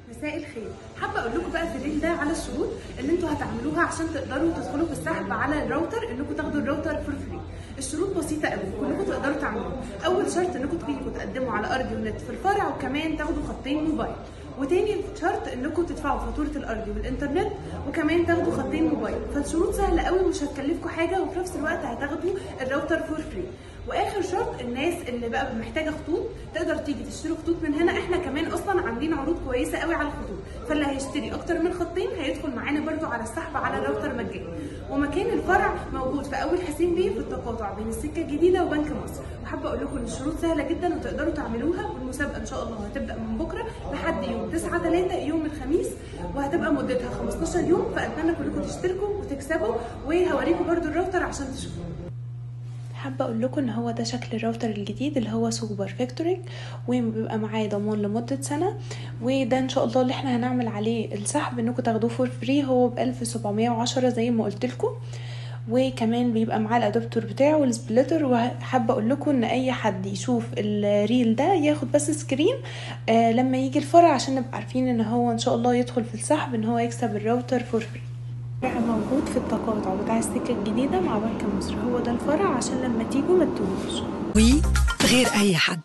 مساء الخير. حابه اقول لكم بقى في الليل ده على الشروط اللي انتوا هتعملوها عشان تقدروا تدخلوا في السحب على الراوتر، انكم تاخدوا الراوتر فور فري. الشروط بسيطه قوي كلكم تقدروا تعملوها. اول شرط انكم تقدموا على ارضي ونت في الفرع، وكمان تاخدوا خطين موبايل. وتاني شرط انكم تدفعوا فاتوره الارضي والانترنت، وكمان تاخدوا خطين موبايل. فالشروط سهله قوي ومش هتكلفكم حاجه، وفي نفس الوقت هتاخدوا الراوتر فور فري. واخر شرط، الناس اللي بقى محتاجه خطوط تقدر تيجي تشتري خطوط من هنا. احنا كمان اصلا عاملين عروض كويسه قوي على الخطوط، فاللي هيشتري اكتر من خطين هيدخل معانا برده على السحب على الراوتر مجاني. ومكان الفرع موجود في اول حسين بيه في التقاطع بين السكه الجديده وبنك مصر. وحابه اقول لكم ان الشروط سهله جدا وتقدروا تعملوها. والمسابقه ان شاء الله هتبدا من بكره لحد يوم 9/3 يوم الخميس، وهتبقى مدتها 15 يوم. فاتمنى كلكم تشتركوا وتكسبوا، وهوريكم برده الراوتر عشان تشوفوه. حابه اقول لكم ان هو ده شكل الراوتر الجديد اللي هو سوبر فيكتورينج، وبيبقى معاه ضمان لمده سنه. وده ان شاء الله اللي احنا هنعمل عليه السحب انكم تاخدوه فور فري. هو ب 1710 زي ما قلت لكم، وكمان بيبقى معاه الادابتور بتاعه والسبليتر. وحابه اقول لكم ان اي حد يشوف الريل ده ياخد بس سكرين لما يجي الفرع، عشان نبقى عارفين ان هو ان شاء الله يدخل في السحب ان هو يكسب الراوتر فور فري. الفرع موجود في التقاطع بتاع السكه الجديده مع بنك مصر. هو ده الفرع عشان لما تيجوا ما تتوهوش. غير اي حد.